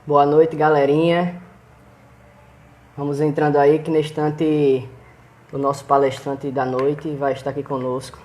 Boa noite, galerinha. Vamos entrando aí que neste instante o nosso palestrante da noite vai estar aqui conosco.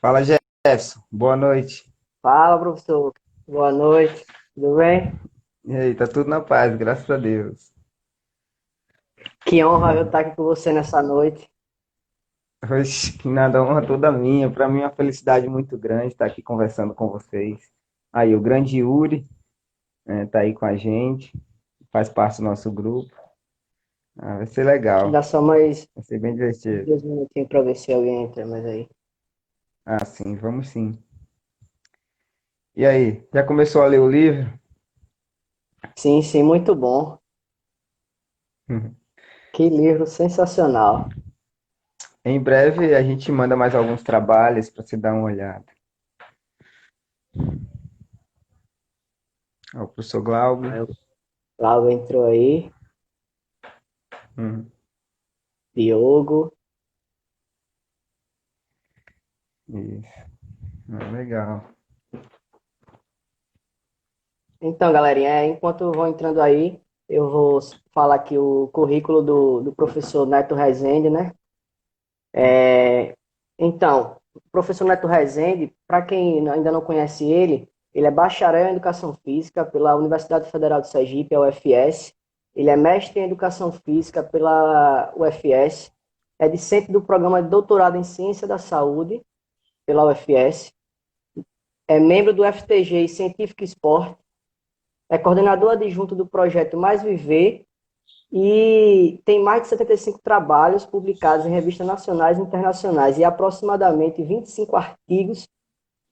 Fala, Jefferson. Boa noite. Fala, professor. Boa noite. Tudo bem? E aí, tá tudo na paz, graças a Deus. Que honra eu estar aqui com você nessa noite. Oxe, que nada, honra toda minha. Para mim é uma felicidade muito grande estar aqui conversando com vocês. Aí, o grande Yuri, tá aí com a gente, faz parte do nosso grupo. Vai ser Dá legal, só mais vai ser bem uns divertido. 2 minutinhos para ver se alguém entra mais aí. Ah, sim, vamos sim. E aí, já começou a ler o livro? Sim, sim, muito bom. Que livro sensacional. Em breve a gente manda mais alguns trabalhos para você dar uma olhada. Ó, o professor Glauber. Aí o Lago entrou aí. Hum, Diogo. isso, legal. Então, galerinha, enquanto vão entrando aí, eu vou falar aqui o currículo do professor Neto Rezende, né? Então, o professor Neto Rezende, para quem ainda não conhece ele é bacharel em Educação Física pela Universidade Federal de Sergipe, a UFS. Ele é mestre em Educação Física pela UFS. É discente do programa de doutorado em Ciência da Saúde pela UFS. É membro do FTG e Científico Esporte. É coordenador adjunto do projeto Mais Viver e tem mais de 75 trabalhos publicados em revistas nacionais e internacionais e aproximadamente 25 artigos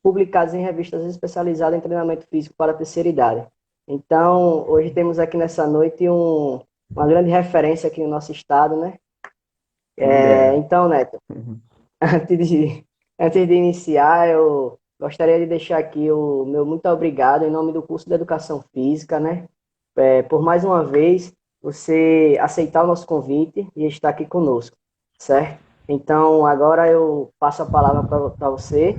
publicados em revistas especializadas em treinamento físico para a terceira idade. Então, hoje temos aqui nessa noite uma grande referência aqui no nosso estado, né? Quem dera. Então, Neto, antes de, antes de iniciar, eu gostaria de deixar aqui o meu muito obrigado em nome do curso de Educação Física, né? Por mais uma vez você aceitar o nosso convite e estar aqui conosco, certo? Então, agora eu passo a palavra para você,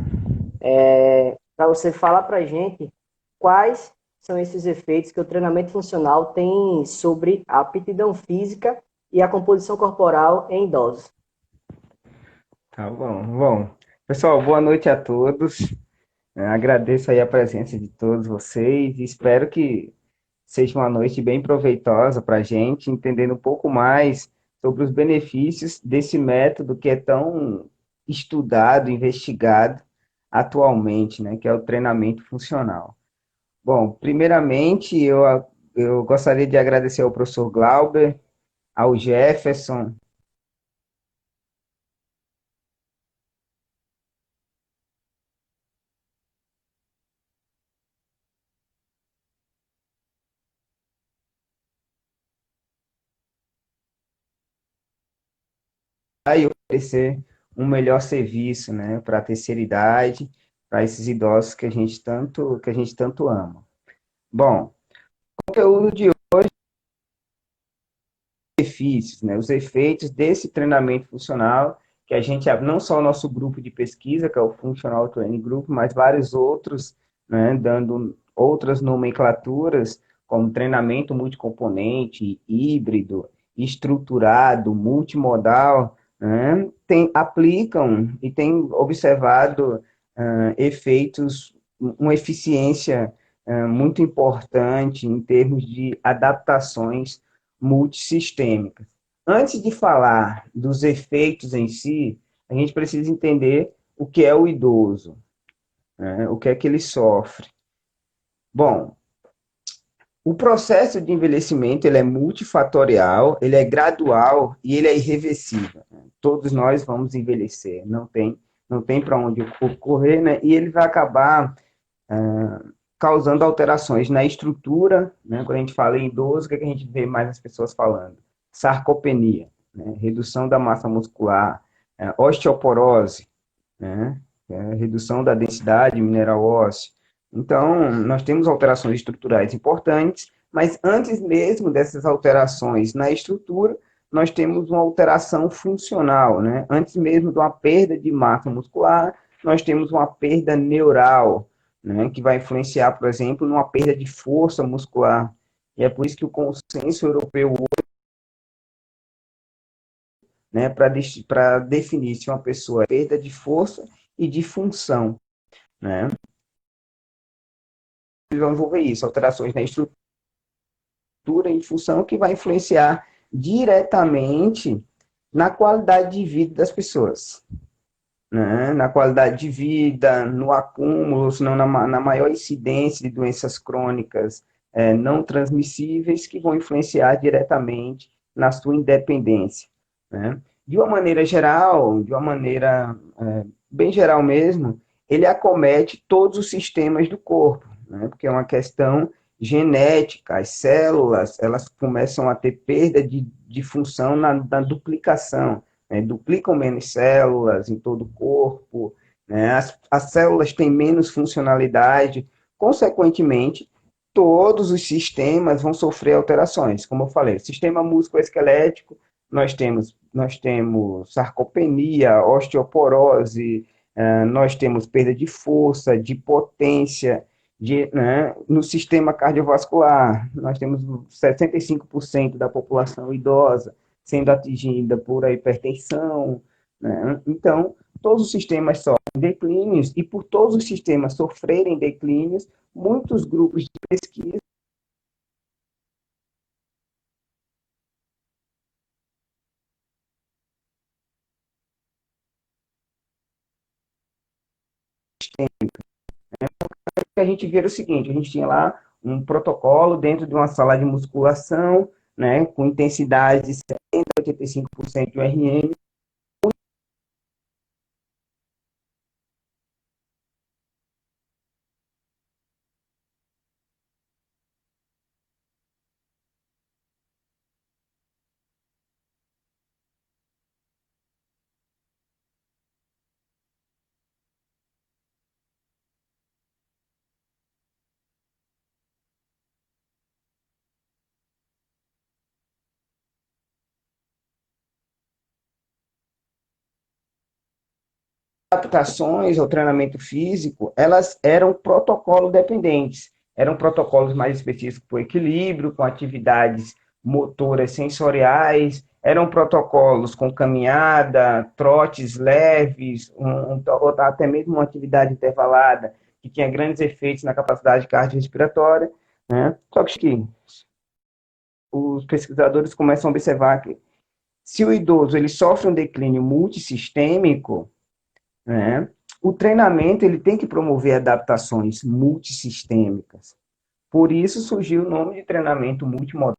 para você falar para a gente quais são esses efeitos que o treinamento funcional tem sobre a aptidão física e a composição corporal em idosos. Tá bom. Bom, pessoal, boa noite a todos. Agradeço aí a presença de todos vocês e espero que seja uma noite bem proveitosa para a gente, entendendo um pouco mais sobre os benefícios desse método que é tão estudado, investigado atualmente, né, que é o treinamento funcional. Bom, primeiramente, eu gostaria de agradecer ao professor Glauber, ao Jefferson. Oferecer um melhor serviço, né, para a terceira idade, para esses idosos que a gente tanto ama. Bom, o conteúdo de benefícios, né, os efeitos desse treinamento funcional que a gente não só o nosso grupo de pesquisa, que é o Functional Training Group, mas vários outros, né, dando outras nomenclaturas como treinamento multicomponente, híbrido, estruturado, multimodal, né, aplicam e têm observado efeitos, uma eficiência muito importante em termos de adaptações multissistêmicas. Antes de falar dos efeitos em si, a gente precisa entender o que é o idoso, né? O que é que ele sofre. Bom, o processo de envelhecimento ele é multifatorial, ele é gradual e ele é irreversível. Né? Todos nós vamos envelhecer, não tem para onde correr, né? E ele vai acabar causando alterações na estrutura, né? Quando a gente fala em idoso, o que, é que a gente vê mais as pessoas falando? Sarcopenia, né? Redução da massa muscular, osteoporose, né? Redução da densidade mineral óssea. Então, nós temos alterações estruturais importantes, mas antes mesmo dessas alterações na estrutura, nós temos uma alteração funcional, né? Antes mesmo de uma perda de massa muscular, nós temos uma perda neural, né? Que vai influenciar, por exemplo, numa perda de força muscular. E é por isso que o consenso europeu, né, para definir se uma pessoa é perda de força e de função, né? Vão envolver isso, alterações na estrutura e função que vai influenciar diretamente na qualidade de vida das pessoas, né? Na qualidade de vida, no acúmulo, senão na maior incidência de doenças crônicas não transmissíveis que vão influenciar diretamente na sua independência, né? De uma maneira geral, de uma maneira bem geral mesmo, ele acomete todos os sistemas do corpo, né? Porque é uma questão genética, as células, elas começam a ter perda de função na duplicação, né? Duplicam menos células em todo o corpo, né? As células têm menos funcionalidade, consequentemente, todos os sistemas vão sofrer alterações. Como eu falei, sistema músculo-esquelético, nós temos sarcopenia, osteoporose, nós temos perda de força, de potência, né, no sistema cardiovascular, nós temos 65% da população idosa sendo atingida por a hipertensão, né? Então, todos os sistemas sofrem declínios, e por todos os sistemas sofrerem declínios, muitos grupos de pesquisa que a gente vira o seguinte, a gente tinha lá um protocolo dentro de uma sala de musculação, né, com intensidade de 70 a 85% de RM, adaptações ao treinamento físico, elas eram protocolo dependentes, eram protocolos mais específicos para o equilíbrio, com atividades motoras sensoriais, eram protocolos com caminhada, trotes leves, ou até mesmo uma atividade intervalada, que tinha grandes efeitos na capacidade cardiorrespiratória, né? Só que os pesquisadores começam a observar que se o idoso ele sofre um declínio multissistêmico, né, o treinamento ele tem que promover adaptações multissistêmicas. Por isso surgiu o nome de treinamento multimodal.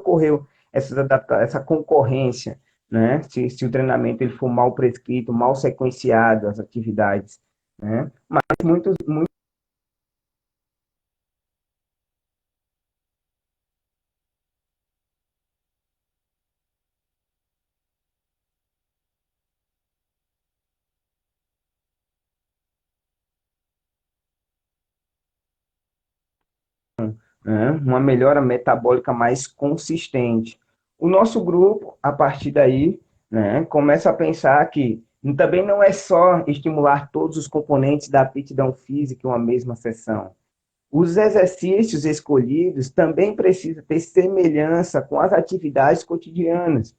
Ocorreu essa concorrência, né? Se o treinamento ele for mal prescrito, mal sequenciado, as atividades, né? Mas muitos né, uma melhora metabólica mais consistente. O nosso grupo, a partir daí, né, começa a pensar que também não é só estimular todos os componentes da aptidão física em uma mesma sessão. Os exercícios escolhidos também precisam ter semelhança com as atividades cotidianas,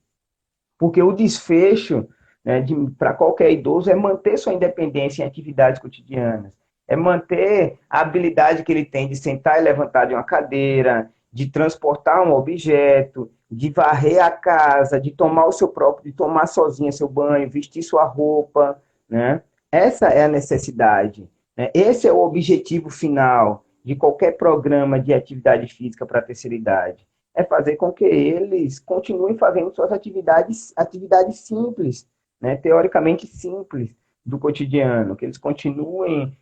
porque o desfecho, né, para qualquer idoso é manter sua independência em atividades cotidianas, é manter a habilidade que ele tem de sentar e levantar de uma cadeira, de transportar um objeto, de varrer a casa, de tomar o seu próprio, de tomar sozinha seu banho, vestir sua roupa, né? Essa é a necessidade, né? Esse é o objetivo final, de qualquer programa de atividade física para a terceira idade? É fazer com que eles continuem fazendo suas atividades simples, né, teoricamente simples do cotidiano, que eles continuem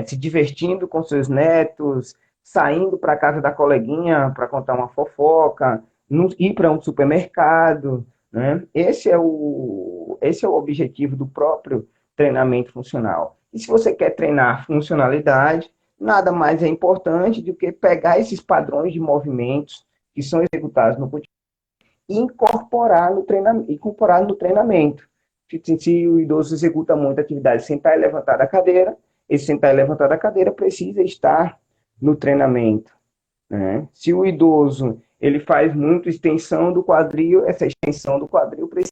se divertindo com seus netos, saindo para a casa da coleguinha para contar uma fofoca, ir para um supermercado, né? Esse é o objetivo do próprio treinamento funcional. E se você quer treinar funcionalidade, nada mais é importante do que pegar esses padrões de movimentos que são executados no cotidiano e incorporar no treinamento. Se o idoso executa muita atividade sentar e levantar da cadeira, esse sentar e levantar da cadeira precisa estar no treinamento, né? Se o idoso ele faz muito extensão do quadril, essa extensão do quadril precisa.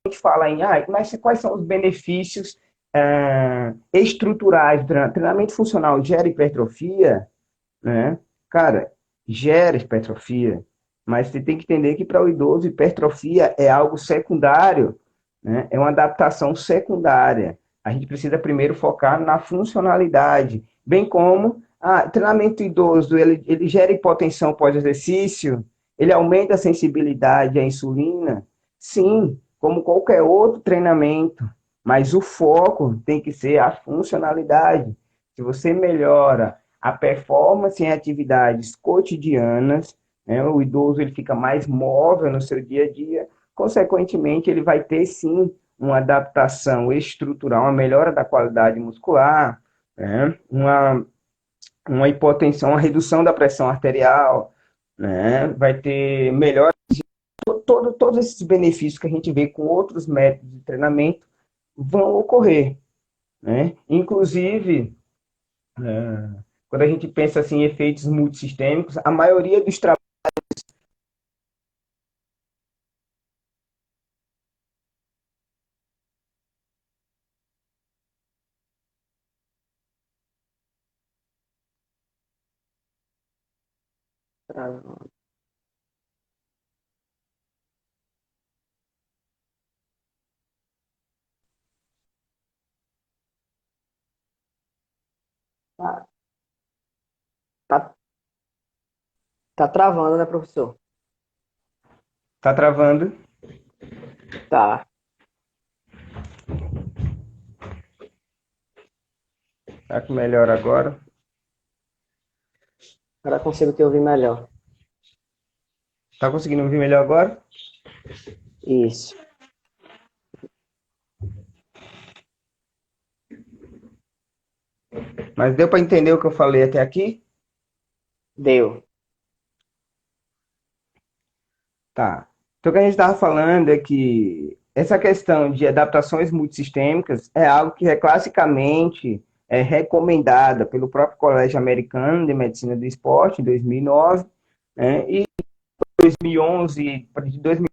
A gente fala mas quais são os benefícios estruturais do treinamento? Treinamento funcional gera hipertrofia, né? Cara, gera hipertrofia, mas você tem que entender que para o idoso hipertrofia é algo secundário, né? É uma adaptação secundária. A gente precisa primeiro focar na funcionalidade, bem como treinamento idoso, ele gera hipotensão pós-exercício, ele aumenta a sensibilidade à insulina, sim, como qualquer outro treinamento, mas o foco tem que ser a funcionalidade. Se você melhora a performance em atividades cotidianas, né, o idoso ele fica mais móvel no seu dia a dia, consequentemente ele vai ter sim uma adaptação estrutural, uma melhora da qualidade muscular, né, uma hipotensão, uma redução da pressão arterial, né, vai ter melhor todos esses benefícios que a gente vê com outros métodos de treinamento vão ocorrer, né? Inclusive, quando a gente pensa assim, em efeitos multissistêmicos, a maioria dos trabalhos. Tá, tá, tá travando, né, professor? Tá travando? Tá. Tá com melhor agora? Agora consigo te ouvir melhor. Tá conseguindo ouvir melhor agora? Isso. Mas deu para entender o que eu falei até aqui? Deu. Tá. Então, o que a gente estava falando é que essa questão de adaptações multissistêmicas é algo que é classicamente recomendada pelo próprio Colégio Americano de Medicina do Esporte, em 2009, né? E em 2011, de 2000,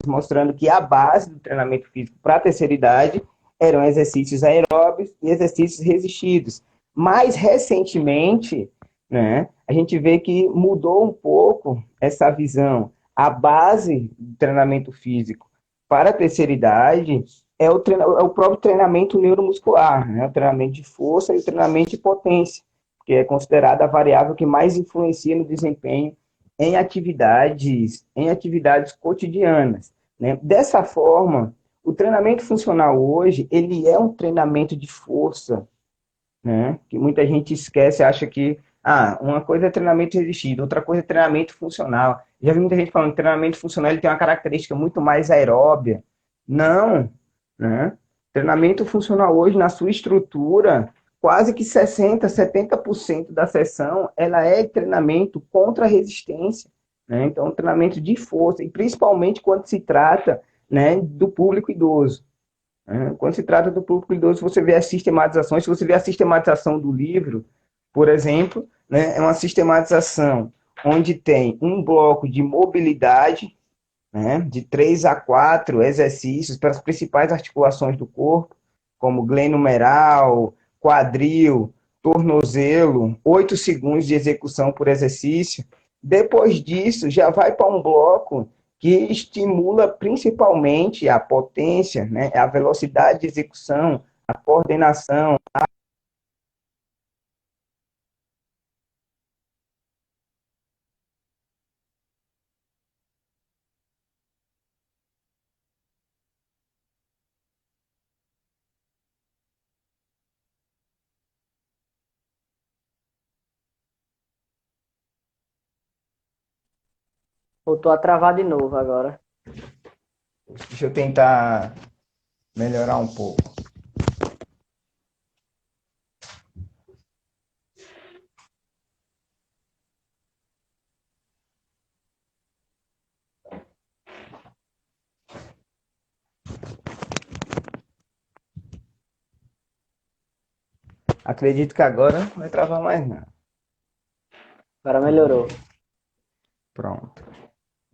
mostrando que a base do treinamento físico para a terceira idade eram exercícios aeróbicos e exercícios resistidos. Mais recentemente, né, a gente vê que mudou um pouco essa visão. A base do treinamento físico para a terceira idade é o próprio treinamento neuromuscular, né, o treinamento de força e o treinamento de potência, que é considerada a variável que mais influencia no desempenho em atividades cotidianas, né? Dessa forma, o treinamento funcional hoje, ele é um treinamento de força, né? Que muita gente esquece, acha que uma coisa é treinamento resistido, outra coisa é treinamento funcional. Já vi muita gente falando que treinamento funcional ele tem uma característica muito mais aeróbia. Não, né? Treinamento funcional hoje, na sua estrutura, quase que 60, 70% da sessão, ela é treinamento contra a resistência, né? Então, treinamento de força, e principalmente quando se trata, né, do público idoso. Quando se trata do público idoso, você vê a sistematização. Se você vê a sistematização do livro, por exemplo, né, é uma sistematização onde tem um bloco de mobilidade, né, de 3 a 4 exercícios para as principais articulações do corpo, como glenomeral, quadril, tornozelo, 8 segundos de execução por exercício. Depois disso, já vai para um bloco que estimula principalmente a potência, né, a velocidade de execução, a coordenação. Voltou a travar de novo agora. Deixa eu tentar melhorar um pouco. Acredito que agora não vai travar mais não. Agora melhorou. Pronto.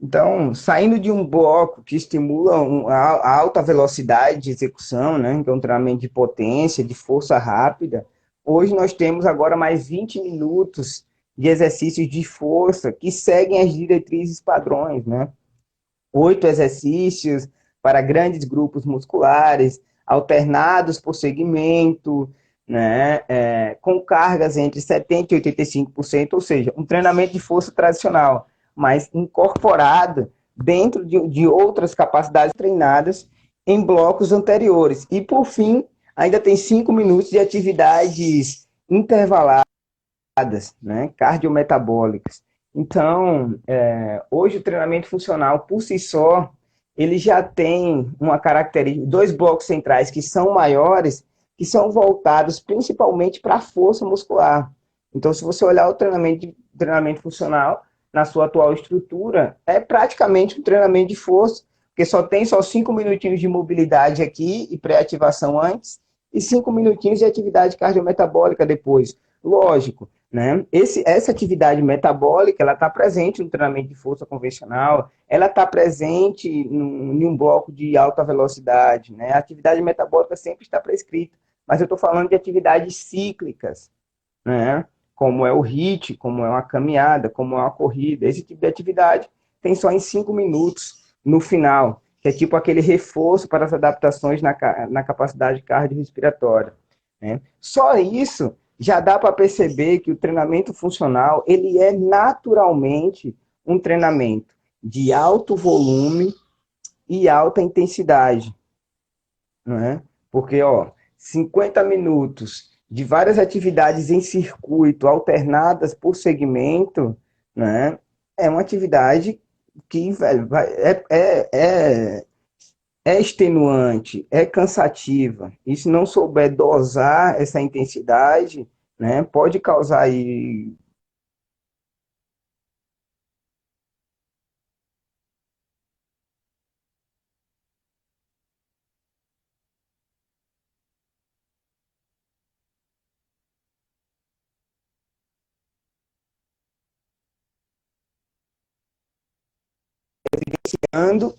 Então, saindo de um bloco que estimula a alta velocidade de execução, né, que é um treinamento de potência, de força rápida, hoje nós temos agora mais 20 minutos de exercícios de força que seguem as diretrizes padrões, né? 8 exercícios para grandes grupos musculares, alternados por segmento, né, com cargas entre 70% e 85%, ou seja, um treinamento de força tradicional, mas incorporado dentro de outras capacidades treinadas em blocos anteriores. E, por fim, ainda tem 5 minutos de atividades intervaladas, né, cardiometabólicas. Então, hoje o treinamento funcional, por si só, ele já tem uma característica, dois blocos centrais que são maiores, que são voltados principalmente para a força muscular. Então, se você olhar o treinamento funcional, na sua atual estrutura, é praticamente um treinamento de força, porque só 5 minutinhos de mobilidade aqui e pré-ativação antes, e 5 minutinhos de atividade cardiometabólica depois. Lógico, né? Essa atividade metabólica, ela está presente no treinamento de força convencional, ela está presente em um bloco de alta velocidade, né? A atividade metabólica sempre está prescrita, mas eu estou falando de atividades cíclicas, né? Como é o HIIT, como é uma caminhada, como é uma corrida. Esse tipo de atividade tem só em 5 minutos no final, que é tipo aquele reforço para as adaptações na capacidade cardiorrespiratória, né? Só isso já dá para perceber que o treinamento funcional, ele é naturalmente um treinamento de alto volume e alta intensidade, não é? Porque, ó, 50 minutos de várias atividades em circuito, alternadas por segmento, né? É uma atividade que, velho, é extenuante, é cansativa. E se não souber dosar essa intensidade, né, pode causar aí ando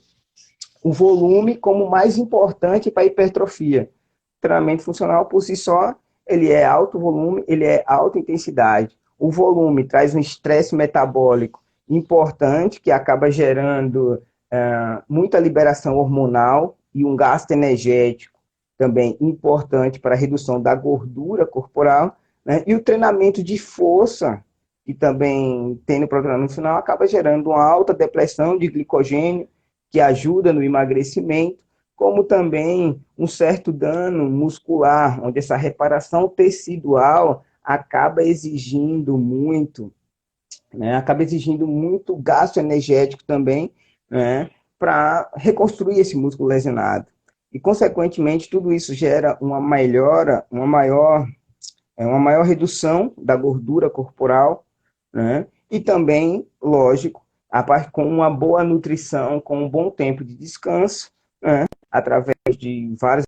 o volume como mais importante para a hipertrofia. O treinamento funcional por si só, ele é alto volume, ele é alta intensidade. O volume traz um estresse metabólico importante que acaba gerando muita liberação hormonal e um gasto energético também importante para a redução da gordura corporal, né? E o treinamento de força, que também tem no programa funcional, acaba gerando uma alta depressão de glicogênio, que ajuda no emagrecimento, como também um certo dano muscular, onde essa reparação tecidual acaba exigindo muito, né? Acaba exigindo muito gasto energético também, né? Para reconstruir esse músculo lesionado. E, consequentemente, tudo isso gera uma melhora, uma maior redução da gordura corporal, né? E também, lógico, a parte com uma boa nutrição, com um bom tempo de descanso, né? Através de vários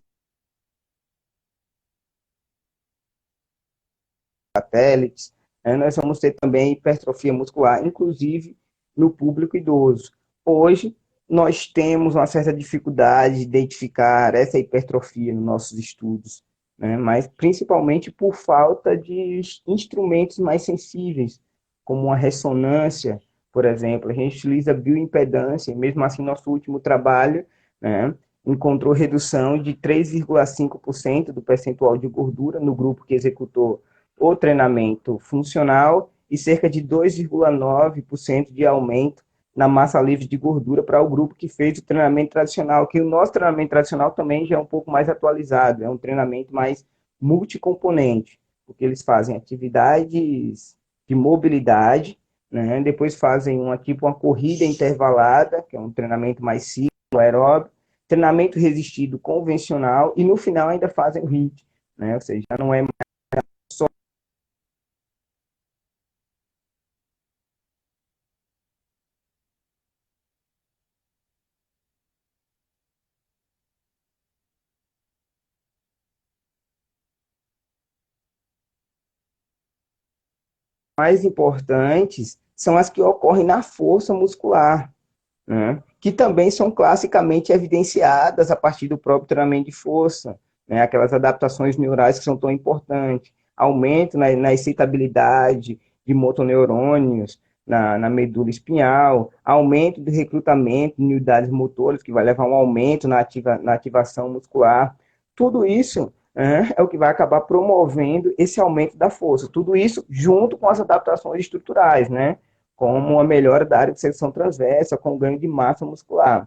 satélites, né? Nós vamos ter também hipertrofia muscular, inclusive no público idoso. Hoje, nós temos uma certa dificuldade de identificar essa hipertrofia nos nossos estudos, né? Mas principalmente por falta de instrumentos mais sensíveis, como uma ressonância por exemplo, a gente utiliza bioimpedância, mesmo assim, nosso último trabalho, né, encontrou redução de 3,5% do percentual de gordura no grupo que executou o treinamento funcional e cerca de 2,9% de aumento na massa livre de gordura para o grupo que fez o treinamento tradicional, que o nosso treinamento tradicional também já é um pouco mais atualizado, é um treinamento mais multicomponente, porque eles fazem atividades de mobilidade, né? Depois fazem uma corrida intervalada, que é um treinamento mais ciclo aeróbico, treinamento resistido convencional e no final ainda fazem o HIIT, né? Ou seja, já não é só mais importantes são as que ocorrem na força muscular, né? Que também são classicamente evidenciadas a partir do próprio treinamento de força, né? Aquelas adaptações neurais que são tão importantes, aumento na excitabilidade de motoneurônios na medula espinhal, aumento do recrutamento de unidades motoras, que vai levar a um aumento na ativação muscular. Tudo isso é o que vai acabar promovendo esse aumento da força. Tudo isso junto com as adaptações estruturais, né? Como a melhora da área de seção transversa, com ganho de massa muscular,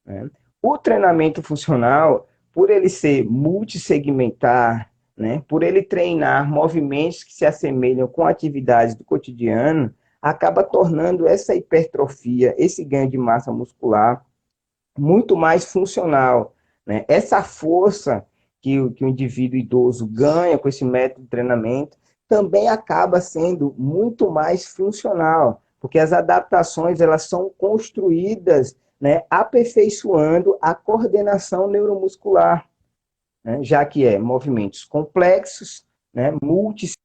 né? O treinamento funcional, por ele ser multissegmentar, né, por ele treinar movimentos que se assemelham com atividades do cotidiano, acaba tornando essa hipertrofia, esse ganho de massa muscular, muito mais funcional, né? Essa força que o indivíduo idoso ganha com esse método de treinamento também acaba sendo muito mais funcional, porque as adaptações elas são construídas, né, aperfeiçoando a coordenação neuromuscular, né, já que é movimentos complexos, né, multisista,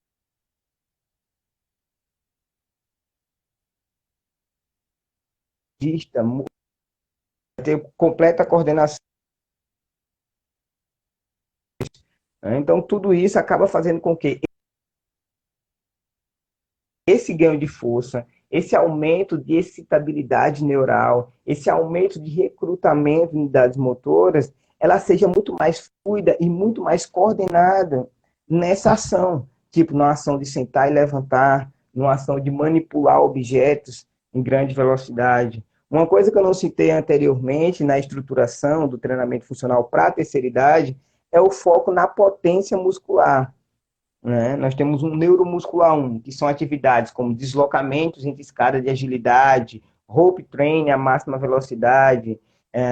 ter completa coordenação. Né? Então, tudo isso acaba fazendo com que esse ganho de força, esse aumento de excitabilidade neural, esse aumento de recrutamento de unidades motoras, ela seja muito mais fluida e muito mais coordenada nessa ação, tipo numa ação de sentar e levantar, numa ação de manipular objetos em grande velocidade. Uma coisa que eu não citei anteriormente na estruturação do treinamento funcional para a terceira idade é o foco na potência muscular, né? Nós temos um neuromuscular 1, que são atividades como deslocamentos entre escadas de agilidade, rope training a máxima velocidade,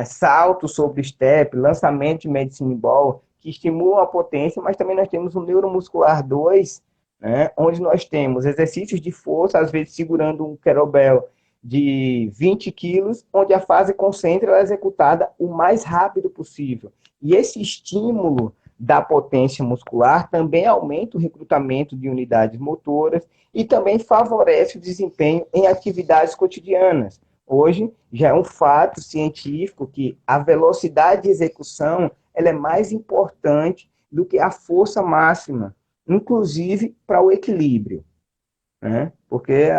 salto sobre step, lançamento de medicine ball, que estimulam a potência, mas também nós temos um neuromuscular 2, né? Onde nós temos exercícios de força, às vezes segurando um kettlebell de 20 quilos, onde a fase concentra é executada o mais rápido possível. E esse estímulo da potência muscular também aumenta o recrutamento de unidades motoras e também favorece o desempenho em atividades cotidianas. Hoje já é um fato científico que a velocidade de execução ela é mais importante do que a força máxima, inclusive para o equilíbrio, né? Porque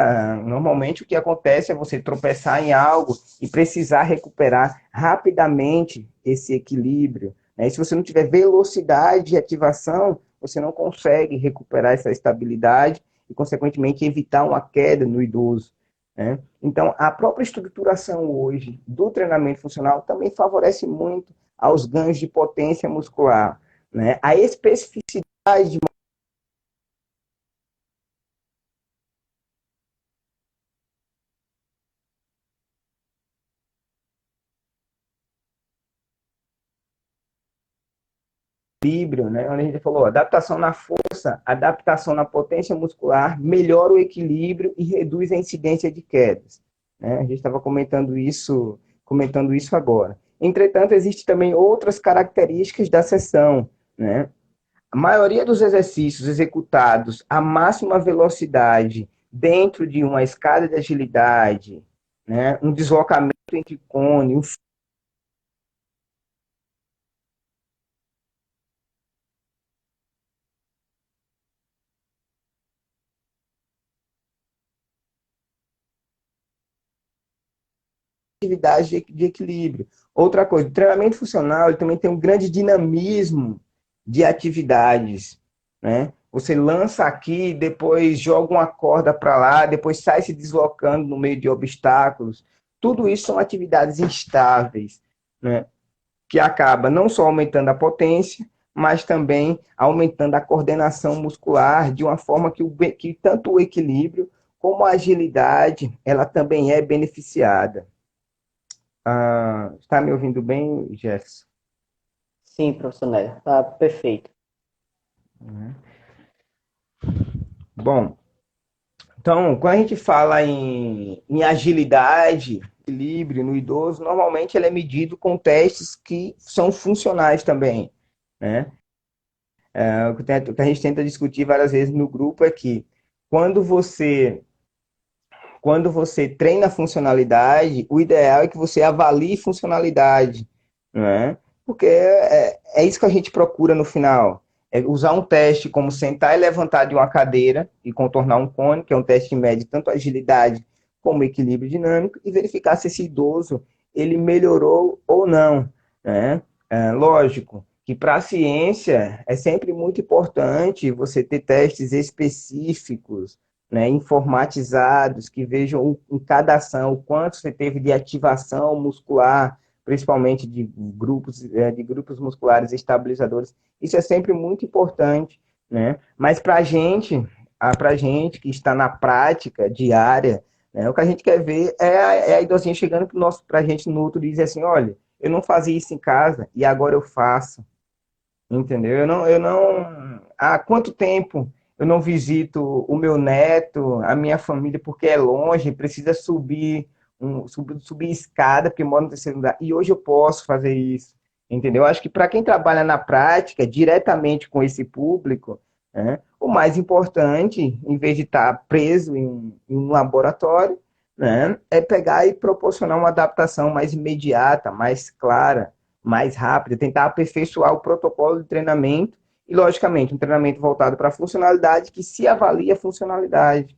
normalmente o que acontece é você tropeçar em algo e precisar recuperar rapidamente esse equilíbrio, né? E se você não tiver velocidade de ativação, você não consegue recuperar essa estabilidade e, consequentemente, evitar uma queda no idoso, né? Então, a própria estruturação hoje do treinamento funcional também favorece muito aos ganhos de potência muscular, né? A especificidade de equilíbrio, né? Onde a gente falou, adaptação na força, adaptação na potência muscular, melhora o equilíbrio e reduz a incidência de quedas, né? A gente estava comentando isso agora. Entretanto, existem também outras características da sessão, né? A maioria dos exercícios executados à máxima velocidade dentro de uma escada de agilidade, né? Um deslocamento entre cone, um atividades de equilíbrio. Outra coisa, o treinamento funcional ele também tem um grande dinamismo de atividades, né? Você lança aqui, depois joga uma corda para lá, depois sai se deslocando no meio de obstáculos. Tudo isso são atividades instáveis, né? Que acaba não só aumentando a potência, mas também aumentando a coordenação muscular de uma forma que tanto o equilíbrio como a agilidade, ela também é beneficiada. Está me ouvindo bem, Jefferson? Sim, professor Nélia, tá perfeito. Bom, então, quando a gente fala em agilidade, equilíbrio no idoso, normalmente ele é medido com testes que são funcionais também, né? O que a gente tenta discutir várias vezes no grupo é que quando você quando você treina funcionalidade, o ideal é que você avalie funcionalidade, né? Porque é isso que a gente procura no final. É usar um teste como sentar e levantar de uma cadeira e contornar um cone, que é um teste que mede tanto agilidade como equilíbrio dinâmico, e verificar se esse idoso ele melhorou ou não, né? Lógico que para a ciência é sempre muito importante você ter testes específicos, né, informatizados, que vejam em cada ação o quanto você teve de ativação muscular, principalmente de grupos musculares estabilizadores. Isso é sempre muito importante, né? Mas para gente que está na prática diária, né, o que a gente quer ver é a idosinha chegando para a gente no outro e dizer assim, olha, eu não fazia isso em casa e agora eu faço. Entendeu? Há quanto tempo eu não visito o meu neto, a minha família, porque é longe, precisa subir escada, porque mora no terceiro andar. E hoje eu posso fazer isso. Entendeu? Acho que para quem trabalha na prática, diretamente com esse público, né, o mais importante, em vez de estar preso em um laboratório, né, é pegar e proporcionar uma adaptação mais imediata, mais clara, mais rápida, tentar aperfeiçoar o protocolo de treinamento e, logicamente, um treinamento voltado para a funcionalidade que se avalia a funcionalidade,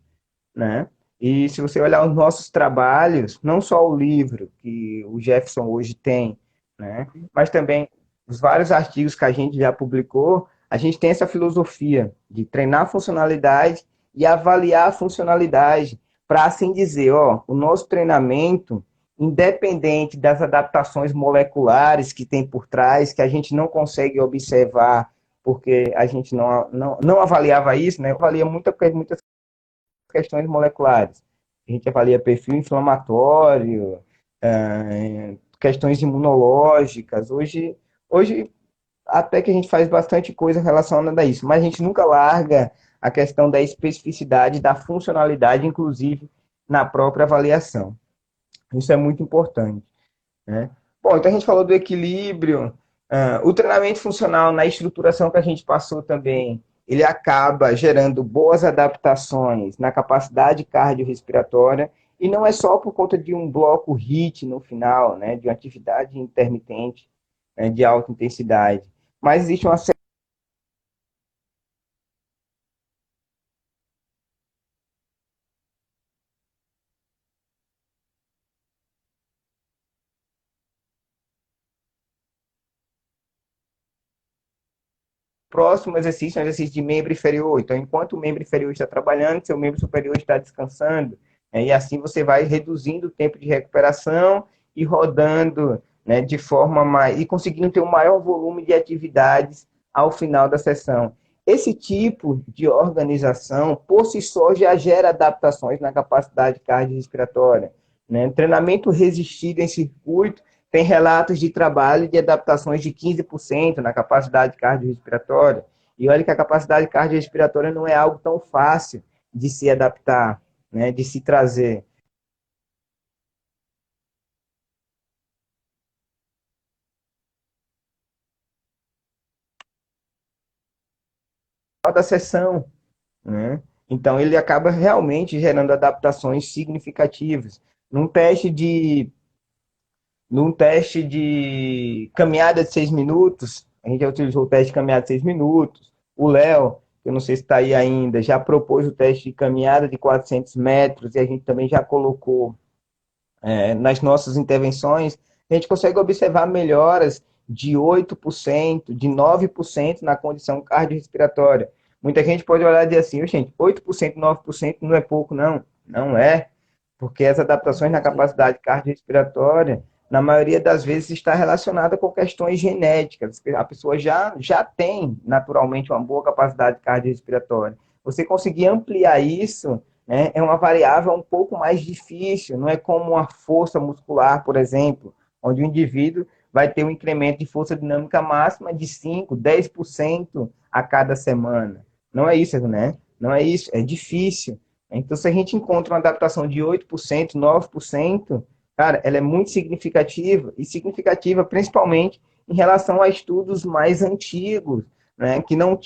né? E se você olhar os nossos trabalhos, não só o livro que o Jefferson hoje tem, né? Mas também os vários artigos que a gente já publicou, a gente tem essa filosofia de treinar a funcionalidade e avaliar a funcionalidade, para assim dizer, ó, o nosso treinamento, independente das adaptações moleculares que tem por trás, que a gente não consegue observar, porque a gente não avaliava isso, né? Avalia muitas questões moleculares. A gente avalia perfil inflamatório, questões imunológicas. Hoje, até que a gente faz bastante coisa relacionada a isso, mas a gente nunca larga a questão da especificidade, da funcionalidade, inclusive na própria avaliação. Isso é muito importante, né? Bom, então a gente falou do equilíbrio, o treinamento funcional na estruturação que a gente passou também, ele acaba gerando boas adaptações na capacidade cardiorrespiratória, e não é só por conta de um bloco HIIT no final, né, de uma atividade intermitente, né, de alta intensidade, mas existe uma próximo exercício é um exercício de membro inferior. Então, enquanto o membro inferior está trabalhando, seu membro superior está descansando. E assim você vai reduzindo o tempo de recuperação e rodando, né, de forma mais. E conseguindo ter um maior volume de atividades ao final da sessão. Esse tipo de organização, por si só, já gera adaptações na capacidade cardiorrespiratória. Né? Treinamento resistido em circuito tem relatos de trabalho de adaptações de 15% na capacidade cardiorrespiratória. E olha que a capacidade cardiorrespiratória não é algo tão fácil de se adaptar, né, de se trazer. Da sessão, né? Então ele acaba realmente gerando adaptações significativas. Num teste de Num teste de caminhada de 6 minutos, a gente já utilizou o teste de caminhada de 6 minutos. O Léo, eu não sei se está aí ainda, já propôs o teste de caminhada de 400 metros e a gente também já colocou nas nossas intervenções, a gente consegue observar melhoras de 8%, de 9% na condição cardiorrespiratória. Muita gente pode olhar e dizer assim, gente, 8%, 9% não é pouco, não. Não é, porque as adaptações na capacidade cardiorrespiratória, na maioria das vezes, está relacionada com questões genéticas. A pessoa já tem, naturalmente, uma boa capacidade cardiorrespiratória. Você conseguir ampliar isso, né, é uma variável um pouco mais difícil, não é como uma força muscular, por exemplo, onde o indivíduo vai ter um incremento de força dinâmica máxima de 5, 10% a cada semana. Não é isso, né? Não é isso, é difícil. Então, se a gente encontra uma adaptação de 8%, 9%, cara, ela é muito significativa, e significativa principalmente em relação a estudos mais antigos, né, que não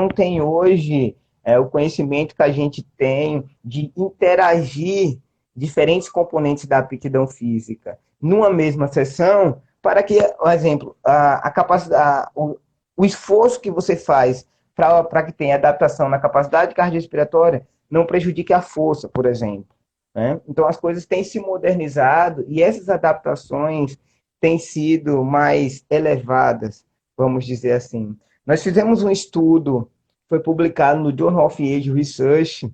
tem hoje o conhecimento que a gente tem de interagir diferentes componentes da aptidão física numa mesma sessão, para que, por exemplo, a capacidade, o esforço que você faz para que tenha adaptação na capacidade cardiorrespiratória não prejudique a força, por exemplo. Né? Então, as coisas têm se modernizado e essas adaptações têm sido mais elevadas, vamos dizer assim. Nós fizemos um estudo, foi publicado no Journal of Age Research,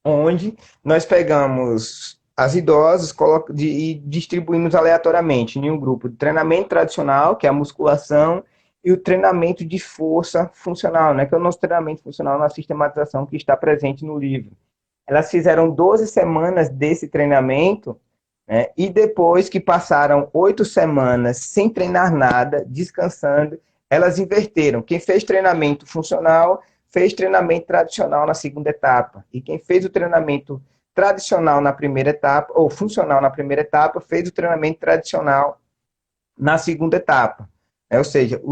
onde nós pegamos as idosas e distribuímos aleatoriamente em um grupo de treinamento tradicional, que é a musculação, e o treinamento de força funcional, né, que é o nosso treinamento funcional na sistematização que está presente no livro. Elas fizeram 12 semanas desse treinamento, né, e depois que passaram 8 semanas sem treinar nada, descansando, elas inverteram. Quem fez treinamento funcional fez treinamento tradicional na segunda etapa. E quem fez o treinamento tradicional na primeira etapa, ou funcional na primeira etapa, fez o treinamento tradicional na segunda etapa. Ou seja,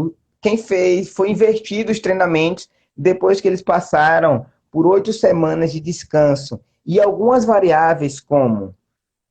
quem fez, foi invertido os treinamentos depois que eles passaram por 8 semanas de descanso. E algumas variáveis como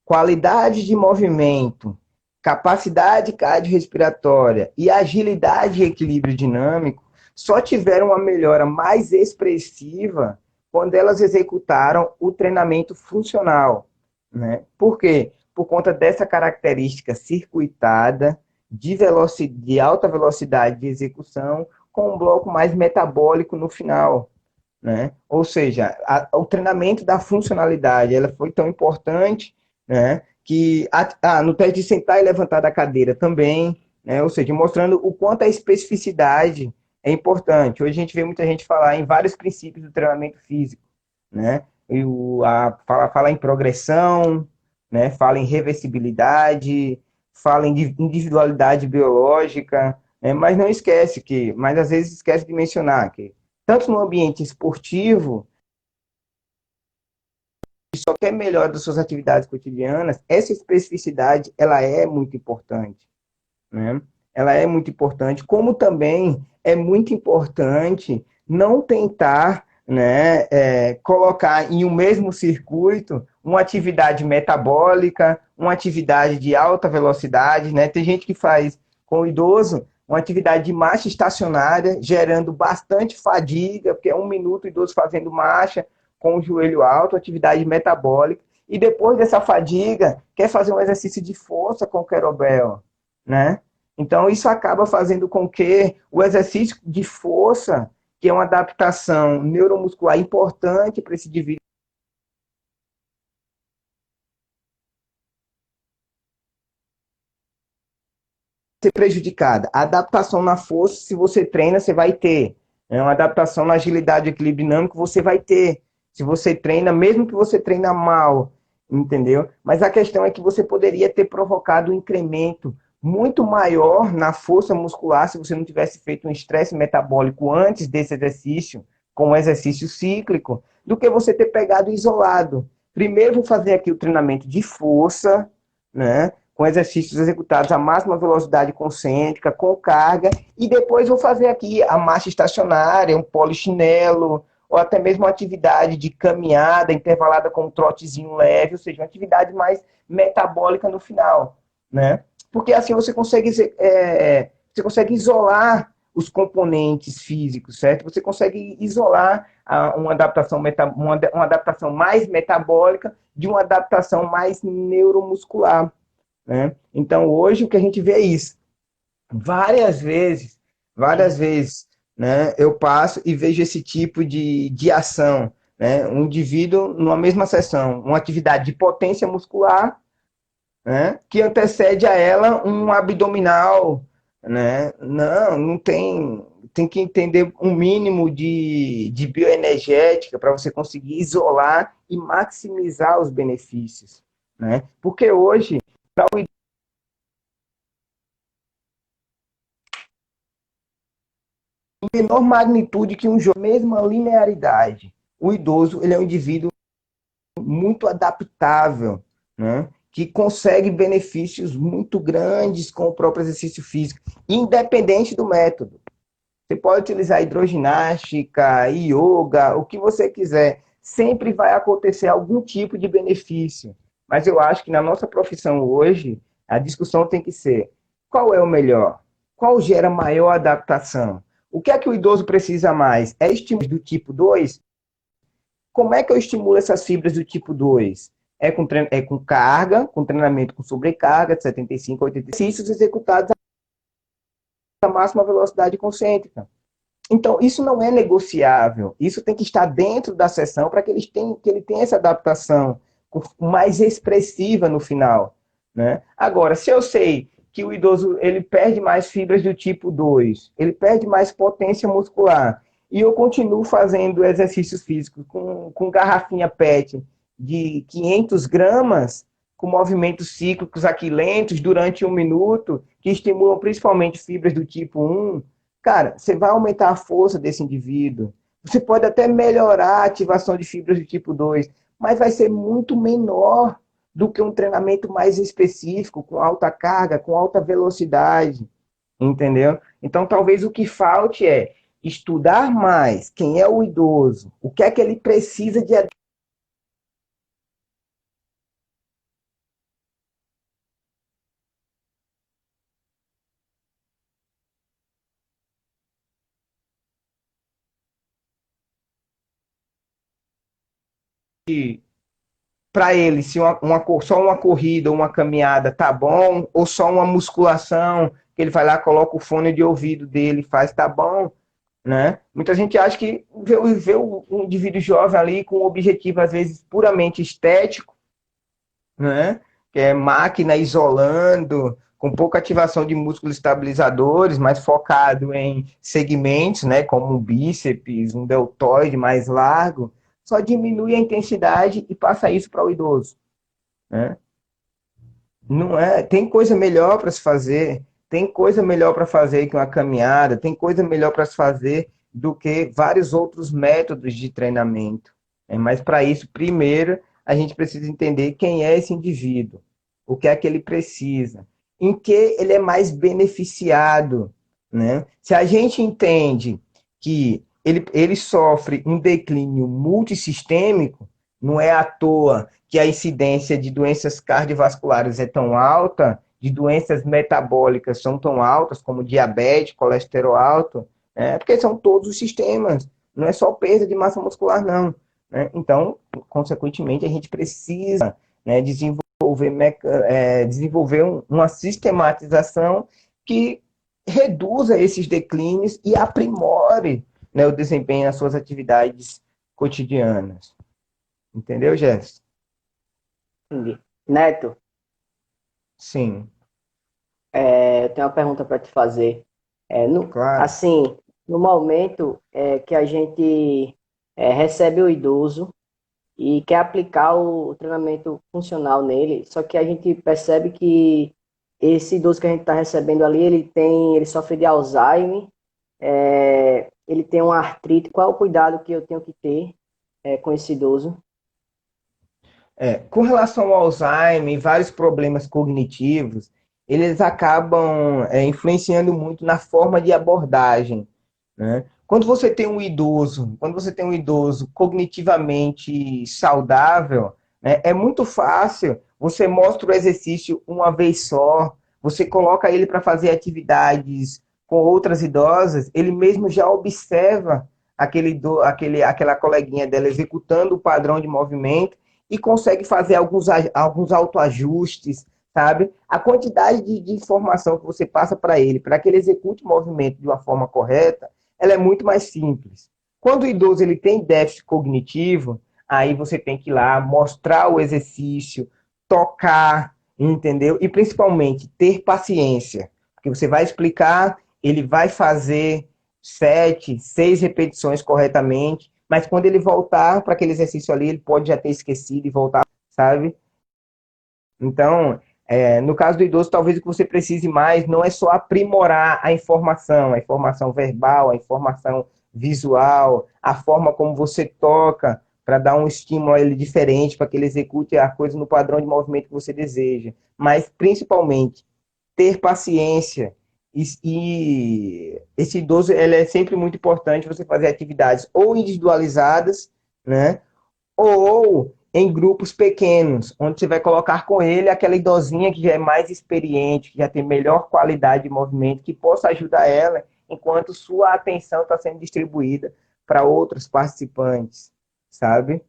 qualidade de movimento, capacidade cardiorrespiratória e agilidade e equilíbrio dinâmico só tiveram uma melhora mais expressiva quando elas executaram o treinamento funcional. Né? Por quê? Por conta dessa característica circuitada de alta velocidade de execução com um bloco mais metabólico no final. Né? Ou seja, o treinamento da funcionalidade ela foi tão importante, né, que no teste de sentar e levantar da cadeira também, né, ou seja, mostrando o quanto a especificidade é importante. Hoje a gente vê muita gente falar em vários princípios do treinamento físico, né? Fala em progressão, né? Fala em reversibilidade, fala em individualidade biológica, né? Mas não esquece mas às vezes esquece de mencionar que tanto no ambiente esportivo, só quer melhor das suas atividades cotidianas, essa especificidade ela é muito importante, né? Ela é muito importante, como também é muito importante não tentar, né, colocar em um mesmo circuito uma atividade metabólica, uma atividade de alta velocidade, né? Tem gente que faz com o idoso uma atividade de marcha estacionária, gerando bastante fadiga, porque é 1 minuto o idoso fazendo marcha com o joelho alto, atividade metabólica, e depois dessa fadiga, quer fazer um exercício de força com o kettlebell, né? Então, isso acaba fazendo com que o exercício de força, que é uma adaptação neuromuscular importante para esse indivíduo, ser prejudicada. A adaptação na força, se você treina, você vai ter. Uma adaptação na agilidade e equilíbrio dinâmico, você vai ter. Se você treina, mesmo que você treina mal, entendeu? Mas a questão é que você poderia ter provocado um incremento muito maior na força muscular se você não tivesse feito um estresse metabólico antes desse exercício, com um exercício cíclico, do que você ter pegado isolado. Primeiro vou fazer aqui o treinamento de força, né? Com exercícios executados à máxima velocidade concêntrica, com carga, e depois vou fazer aqui a marcha estacionária, um polichinelo, ou até mesmo uma atividade de caminhada intervalada com um trotezinho leve, ou seja, uma atividade mais metabólica no final, né? Porque assim você consegue isolar os componentes físicos, certo? Você consegue isolar uma adaptação, uma adaptação mais metabólica de uma adaptação mais neuromuscular, né? Então, hoje, o que a gente vê é isso. Várias vezes, né, eu passo e vejo esse tipo de ação, né? Um indivíduo, numa mesma sessão, uma atividade de potência muscular, né, que antecede a ela um abdominal, né? Não tem, tem que entender um mínimo de bioenergética para você conseguir isolar e maximizar os benefícios, né? Porque hoje, para o menor magnitude que um jogo, mesma linearidade, o idoso ele é um indivíduo muito adaptável, né? Que consegue benefícios muito grandes com o próprio exercício físico, independente do método. Você pode utilizar hidroginástica, yoga, o que você quiser. Sempre vai acontecer algum tipo de benefício. Mas eu acho que na nossa profissão hoje, a discussão tem que ser: qual é o melhor? Qual gera maior adaptação? O que é que o idoso precisa mais? É estímulo do tipo 2? Como é que eu estimulo essas fibras do tipo 2? É com carga, com treinamento com sobrecarga, de 75 a 80 exercícios executados à máxima velocidade concêntrica. Então, isso não é negociável. Isso tem que estar dentro da sessão para que ele tenha essa adaptação mais expressiva no final, né? Agora, se eu sei que o idoso ele perde mais fibras do tipo 2, ele perde mais potência muscular, e eu continuo fazendo exercícios físicos com garrafinha PET de 500 gramas, com movimentos cíclicos aqui lentos durante 1 minuto, que estimulam principalmente fibras do tipo 1, cara, você vai aumentar a força desse indivíduo. Você pode até melhorar a ativação de fibras do tipo 2, mas vai ser muito menor do que um treinamento mais específico, com alta carga, com alta velocidade, entendeu? Então, talvez o que falte é estudar mais quem é o idoso, o que é que ele precisa de para ele, se só uma corrida, uma caminhada tá bom, ou só uma musculação, que ele vai lá, coloca o fone de ouvido dele, faz, tá bom, né? Muita gente acha que vê um indivíduo jovem ali com um objetivo, às vezes, puramente estético, né? Que é máquina isolando, com pouca ativação de músculos estabilizadores, mas focado em segmentos, né? Como um bíceps, um deltoide mais largo, só diminui a intensidade e passa isso para o idoso, né? Não é, tem coisa melhor para se fazer, tem coisa melhor para fazer que uma caminhada, tem coisa melhor para se fazer do que vários outros métodos de treinamento. Mas para isso, primeiro, a gente precisa entender quem é esse indivíduo, o que é que ele precisa, em que ele é mais beneficiado, né? Se a gente entende que ele sofre um declínio multissistêmico, não é à toa que a incidência de doenças cardiovasculares é tão alta, de doenças metabólicas são tão altas, como diabetes, colesterol alto, porque são todos os sistemas, não é só perda de massa muscular, não. Né? Então, consequentemente, a gente precisa, né, desenvolver uma sistematização que reduza esses declínios e aprimore, né, o desempenho nas suas atividades cotidianas. Entendeu, Jéssica? Entendi. Neto, Sim, eu tenho uma pergunta para te fazer. claro. Assim, no momento que a gente recebe o idoso e quer aplicar o treinamento funcional nele, só que a gente percebe que esse idoso que a gente está recebendo ali, ele sofre de Alzheimer, ele tem uma artrite. Qual é o cuidado que eu tenho que ter com esse idoso? Com relação ao Alzheimer e vários problemas cognitivos, eles acabam influenciando muito na forma de abordagem, né? Quando você tem um idoso cognitivamente saudável, né, é muito fácil. Você mostra o exercício uma vez só, você coloca ele para fazer atividades com outras idosas, ele mesmo já observa aquela coleguinha dela executando o padrão de movimento e consegue fazer alguns autoajustes, sabe? A quantidade de informação que você passa para que ele execute o movimento de uma forma correta, ela é muito mais simples. Quando o idoso ele tem déficit cognitivo, aí você tem que ir lá mostrar o exercício, tocar, entendeu? E principalmente ter paciência, porque você vai explicar, ele vai fazer 7, 6 repetições corretamente, mas quando ele voltar para aquele exercício ali, ele pode já ter esquecido e voltar, sabe? Então, no caso do idoso, talvez o que você precise mais não é só aprimorar a informação verbal, a informação visual, a forma como você toca, para dar um estímulo a ele diferente, para que ele execute a coisa no padrão de movimento que você deseja. Mas, principalmente, ter paciência. E esse idoso, ele é sempre muito importante você fazer atividades ou individualizadas, né? Ou em grupos pequenos, onde você vai colocar com ele aquela idosinha que já é mais experiente, que já tem melhor qualidade de movimento, que possa ajudar ela, enquanto sua atenção está sendo distribuída para outros participantes, sabe?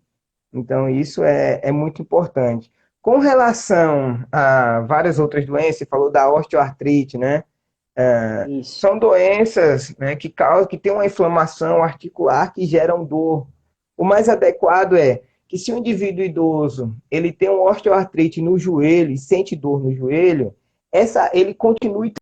Então, isso é muito importante. Com relação a várias outras doenças, você falou da osteoartrite, né? Isso. São doenças, né, que têm uma inflamação articular que geram dor. O mais adequado é que se o indivíduo idoso ele tem uma osteoartrite no joelho e sente dor no joelho, ele continue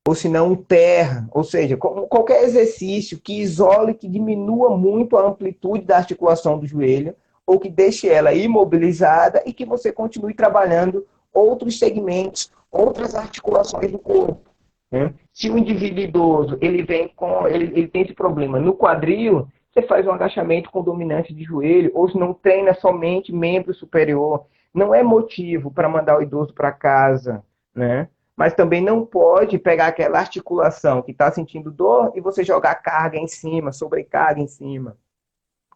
ou se não terra, ou seja, qualquer exercício que isole, que diminua muito a amplitude da articulação do joelho, ou que deixe ela imobilizada e que você continue trabalhando outros segmentos, outras articulações do corpo. Né? Se o indivíduo idoso ele tem esse problema no quadril, você faz um agachamento com dominante de joelho, ou se não treina somente membro superior, não é motivo para mandar o idoso para casa, né? Mas também não pode pegar aquela articulação que está sentindo dor e você jogar carga em cima, sobrecarga em cima.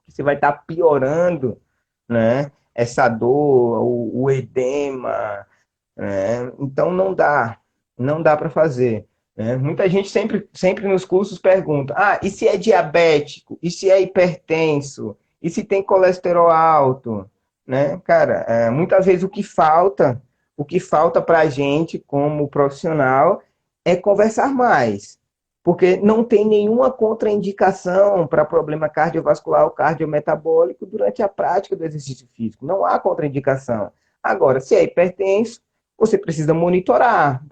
Você vai estar piorando, né, essa dor, o edema, né? Então não dá para fazer. Né? Muita gente sempre nos cursos pergunta: e se é diabético? E se é hipertenso? E se tem colesterol alto? Né? Cara, muitas vezes o que falta para a gente como profissional é conversar mais, porque não tem nenhuma contraindicação para problema cardiovascular ou cardiometabólico durante a prática do exercício físico. Não há contraindicação. Agora, se é hipertenso, você precisa monitorar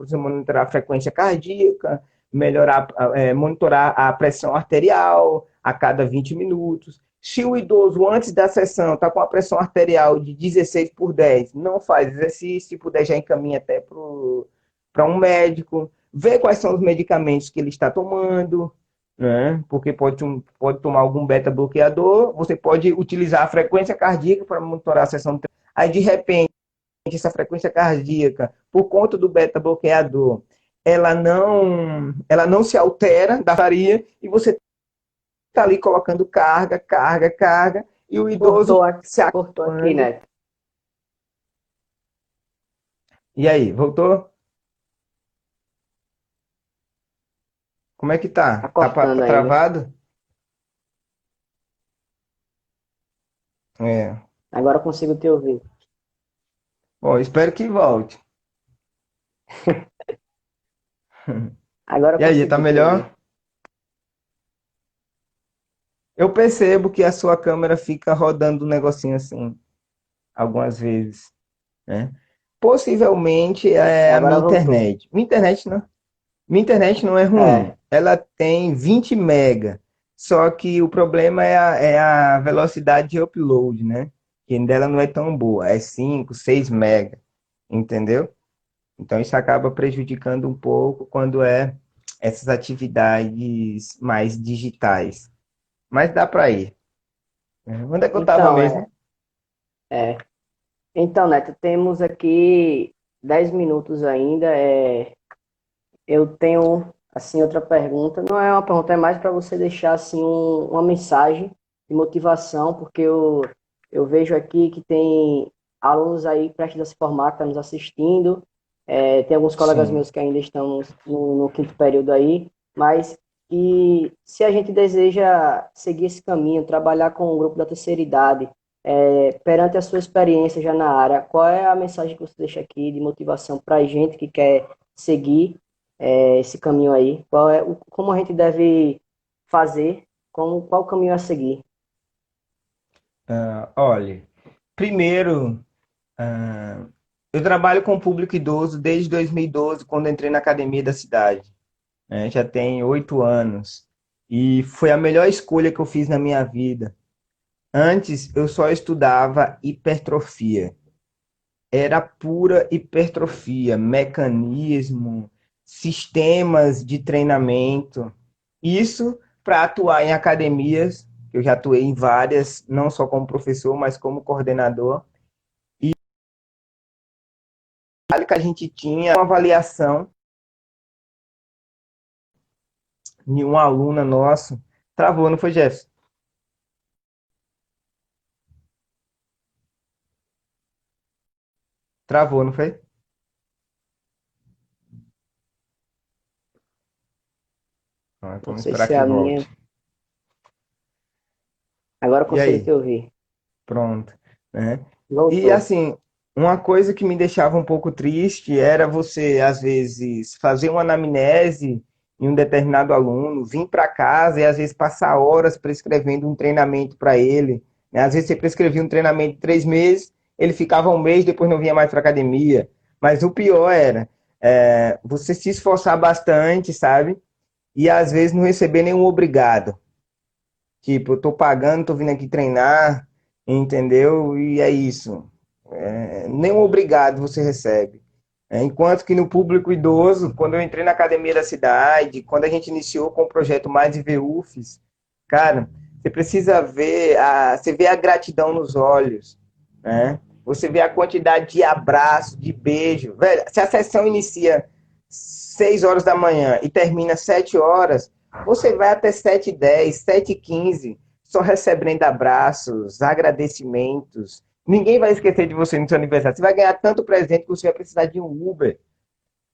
a frequência cardíaca, monitorar a pressão arterial a cada 20 minutos. Se o idoso, antes da sessão, está com a pressão arterial de 16/10, não faz exercício, se puder já encaminha até para um médico, vê quais são os medicamentos que ele está tomando, né? Porque pode tomar algum beta-bloqueador, você pode utilizar a frequência cardíaca para monitorar a sessão. Aí, de repente, essa frequência cardíaca, por conta do beta-bloqueador, ela não se altera da faria e você está ali colocando carga, carga, carga, e o idoso se Cortou aqui, acabando. né? E aí, voltou? Como é que Tá tá? Tá cortando ainda. travado? É. Agora eu consigo te ouvir. Bom, espero que volte. Agora eu E aí, tá consigo te ouvir. melhor? Eu percebo que a sua câmera fica rodando um negocinho assim, algumas vezes, né? Possivelmente é a Agora minha voltou. internet. Minha internet não é ruim. É, Ela tem 20 mega. Só que o problema é a velocidade de upload, né? Que dela não é tão boa. É 5, 6 mega. Entendeu? Então isso acaba prejudicando um pouco quando é essas atividades mais digitais. Mas dá para ir. Onde é que eu estava então, mesmo? é. Então, Neto, temos aqui 10 minutos ainda. Eu tenho Assim, outra pergunta, não é uma pergunta, é mais para você deixar assim uma mensagem de motivação, porque eu vejo aqui que tem alunos aí prestes a se formar, que estão nos assistindo, tem alguns colegas Sim. meus que ainda estão no quinto período aí, mas que se a gente deseja seguir esse caminho, trabalhar com o grupo da terceira idade, perante a sua experiência já na área, qual é a mensagem que você deixa aqui de motivação para a gente que quer seguir esse caminho aí? Como a gente deve fazer? Qual o caminho a seguir? Olha, primeiro, ah, eu trabalho com público idoso desde 2012, quando entrei na academia da cidade, né? Já tem 8 anos. E foi a melhor escolha que eu fiz na minha vida. Antes, eu só estudava hipertrofia. Era pura hipertrofia, mecanismo, sistemas de treinamento. Isso para atuar em academias, eu já atuei em várias, não só como professor, mas como coordenador. E o que a gente tinha uma avaliação de uma aluna nossa. Travou, não foi, Jefferson? Travou, não foi? Não Vamos sei esperar se é que a minha. volte. Agora eu E consigo te aí? ouvir. Pronto, né? E Voltou. assim, uma coisa que me deixava um pouco triste era você, às vezes, fazer uma anamnese em um determinado aluno, vir para casa e às vezes passar horas prescrevendo um treinamento para ele, né? Às vezes você prescrevia um treinamento de 3 meses, ele ficava um mês, depois não vinha mais para academia. Mas o pior era você se esforçar bastante, sabe? E às vezes não receber nenhum obrigado. Tipo, eu tô pagando, tô vindo aqui treinar, entendeu? E é isso. Nem um obrigado você recebe. Enquanto que no público idoso, quando eu entrei na academia da cidade, quando a gente iniciou com o projeto Mais IVUFs, cara, você precisa ver, você vê a gratidão nos olhos, né? Você vê a quantidade de abraço, de beijo. Velho, se a sessão inicia 6 horas da manhã e termina 7 horas, você vai até 7h10, 7h15, só recebendo abraços, agradecimentos. Ninguém vai esquecer de você no seu aniversário. Você vai ganhar tanto presente que você vai precisar de um Uber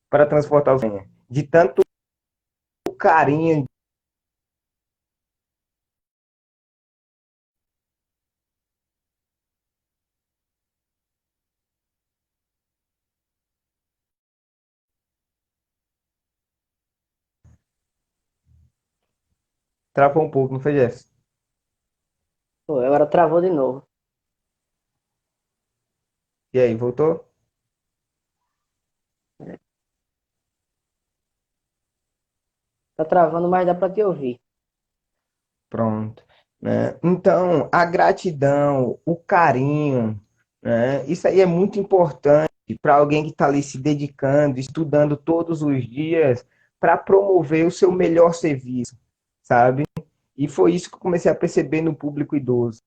para transportar o senha. De tanto carinho. Travou um pouco, não foi, Jess? Pô, agora travou de novo. E aí, voltou? Tá travando, mas dá para te ouvir. Pronto. Né? Então, a gratidão, o carinho, né? Isso aí é muito importante para alguém que está ali se dedicando, estudando todos os dias para promover o seu melhor serviço, sabe? E foi isso que eu comecei a perceber no público idoso.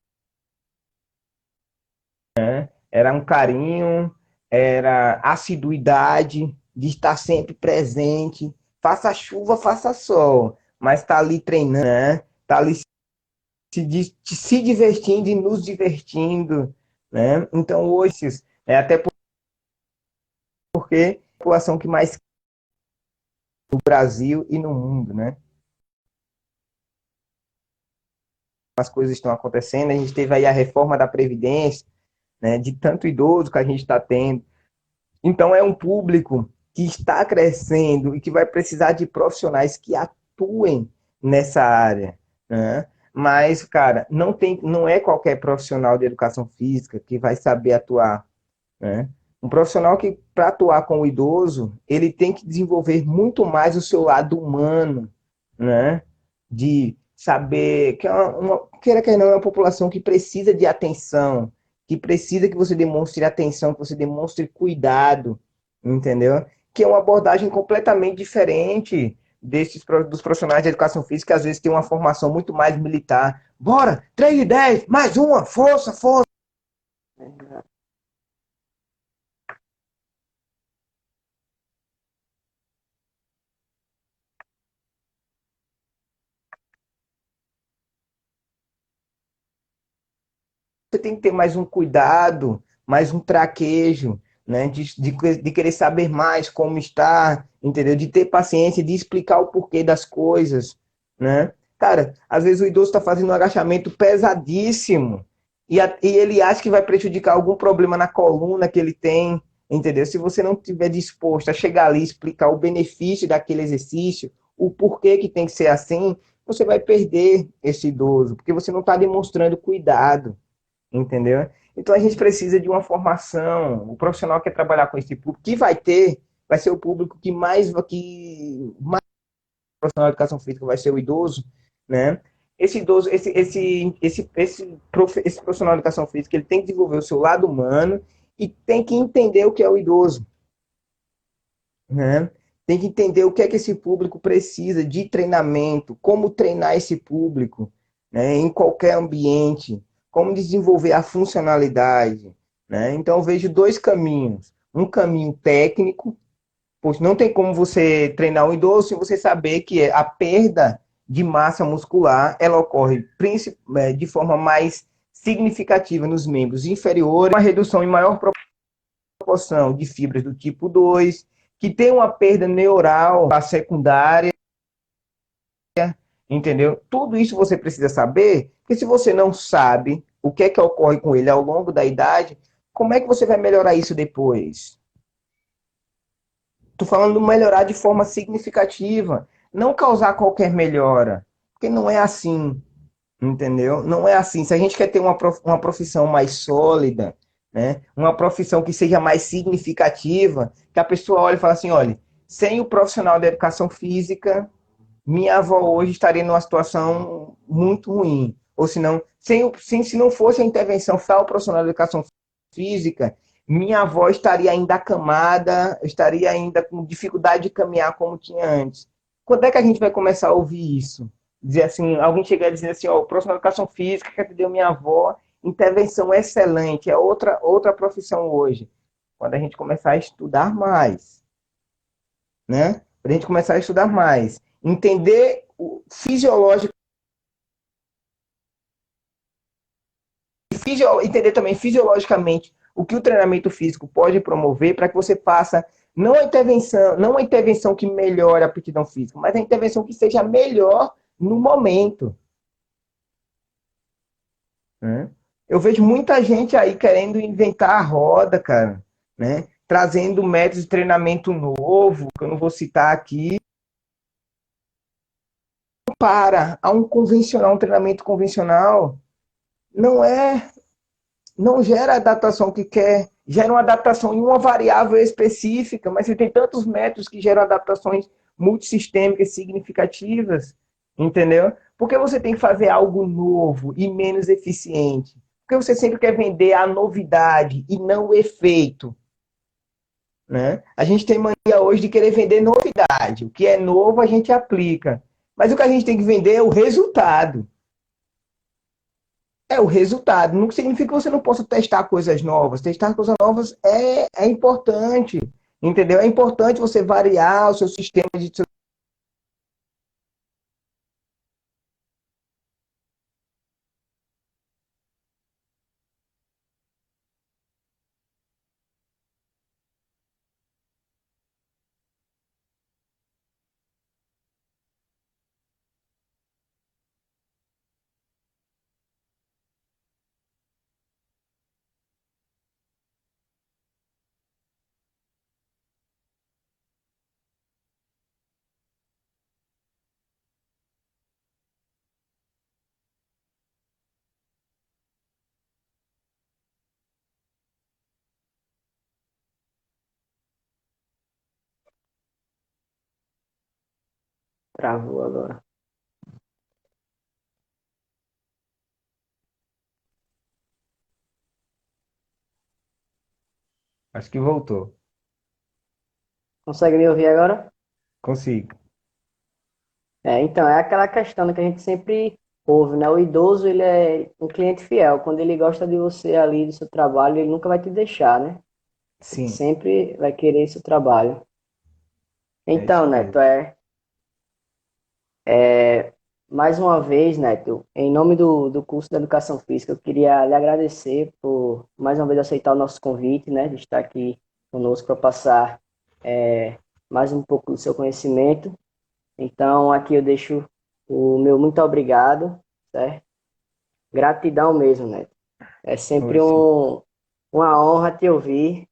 Era um carinho, era assiduidade de estar sempre presente, faça chuva, faça sol, mas está ali treinando, né? Tá ali se divertindo e nos divertindo, né? Então hoje, até porque é a população que mais no Brasil e no mundo, né? As coisas estão acontecendo, a gente teve aí a reforma da Previdência, né? De tanto idoso que a gente está tendo. Então, é um público que está crescendo e que vai precisar de profissionais que atuem nessa área, né? Mas, cara, não é qualquer profissional de educação física que vai saber atuar, né? Um profissional que, para atuar com o idoso, ele tem que desenvolver muito mais o seu lado humano, né? De saber que queira que não, é uma população que precisa de atenção, que precisa que você demonstre atenção, que você demonstre cuidado, entendeu? Que é uma abordagem completamente diferente dos profissionais de educação física, que às vezes têm uma formação muito mais militar. Bora, 3 de 10, mais uma, força, força. você tem que ter mais um cuidado, mais um traquejo, né? De querer saber mais como está, entendeu? De ter paciência, de explicar o porquê das coisas, né? Cara, às vezes o idoso está fazendo um agachamento pesadíssimo e ele acha que vai prejudicar algum problema na coluna que ele tem, entendeu? Se você não estiver disposto a chegar ali e explicar o benefício daquele exercício, o porquê que tem que ser assim, você vai perder esse idoso, porque você não está demonstrando cuidado, entendeu? Então a gente precisa de uma formação. O profissional que quer trabalhar com esse público, que vai ter, vai ser o público que mais profissional de educação física vai ser o idoso, né? Esse idoso, esse profissional de educação física, ele tem que desenvolver o seu lado humano e tem que entender o que é o idoso, né? Tem que entender o que é que esse público precisa de treinamento, como treinar esse público, né, em qualquer ambiente, como desenvolver a funcionalidade, né? Então eu vejo dois caminhos. Um caminho técnico, pois não tem como você treinar um idoso sem você saber que a perda de massa muscular, ela ocorre de forma mais significativa nos membros inferiores, uma redução em maior proporção de fibras do tipo 2, que tem uma perda neural secundária, entendeu? Tudo isso você precisa saber, porque se você não sabe o que é que ocorre com ele ao longo da idade, como é que você vai melhorar isso depois? Estou falando de melhorar de forma significativa, não causar qualquer melhora, porque não é assim, entendeu? Não é assim. Se a gente quer ter uma profissão mais sólida, né? Uma profissão que seja mais significativa, que a pessoa olhe e fale assim, olha, sem o profissional da educação física, minha avó hoje estaria numa situação muito ruim. Ou se não, se não fosse a intervenção do profissional da educação física, minha avó estaria ainda acamada, estaria ainda com dificuldade de caminhar como tinha antes. Quando é que a gente vai começar a ouvir isso? Dizer assim, alguém chegar e dizer assim, ó, o profissional de educação física que atendeu minha avó, intervenção excelente, é outra profissão hoje. Quando a gente começar a estudar mais, né? Para a gente começar a estudar mais, entender o fisiológico, entender também fisiologicamente o que o treinamento físico pode promover para que você faça não a intervenção que melhore a aptidão física, mas a intervenção que seja melhor no momento, né? Eu vejo muita gente aí querendo inventar a roda, cara, né? Trazendo métodos de treinamento novo, que eu não vou citar aqui, para a um treinamento convencional, não é, não gera a adaptação que quer, gera uma adaptação em uma variável específica, mas você tem tantos métodos que geram adaptações multissistêmicas significativas, entendeu? Porque você tem que fazer algo novo e menos eficiente. Porque você sempre quer vender a novidade e não o efeito, né? A gente tem mania hoje de querer vender novidade. O que é novo a gente aplica. Mas o que a gente tem que vender é o resultado. É o resultado. Não significa que você não possa testar coisas novas. Testar coisas novas é importante, entendeu? É importante você variar o seu sistema de Travou agora. Acho que voltou. Consegue me ouvir agora? Consigo. Então, é aquela questão que a gente sempre ouve, né? O idoso, ele é um cliente fiel. Quando ele gosta de você ali, do seu trabalho, ele nunca vai te deixar, né? Ele Sim, sempre vai querer seu trabalho. é isso Então, mesmo. Neto, mais uma vez, Neto, em nome do curso de Educação Física, eu queria lhe agradecer por mais uma vez aceitar o nosso convite, né, de estar aqui conosco para passar mais um pouco do seu conhecimento. Então, aqui eu deixo o meu muito obrigado, certo? Gratidão mesmo, Neto. É sempre Hoje, uma honra te ouvir.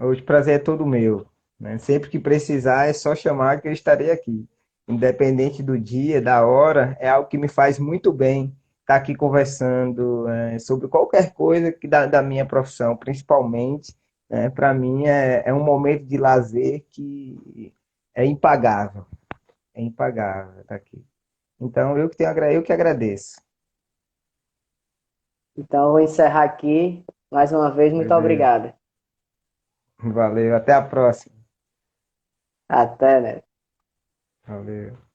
hoje o prazer é todo meu, né? Sempre que precisar é só chamar que eu estarei aqui. Independente do dia, da hora, é algo que me faz muito bem estar aqui conversando, sobre qualquer coisa que da minha profissão, principalmente, né? Para mim é um momento de lazer que é impagável, é impagável estar aqui. Então eu que agradeço. Então, eu vou encerrar aqui. Mais uma vez, muito Beleza. obrigado. Valeu, até a próxima. Até, Neto. Valeu.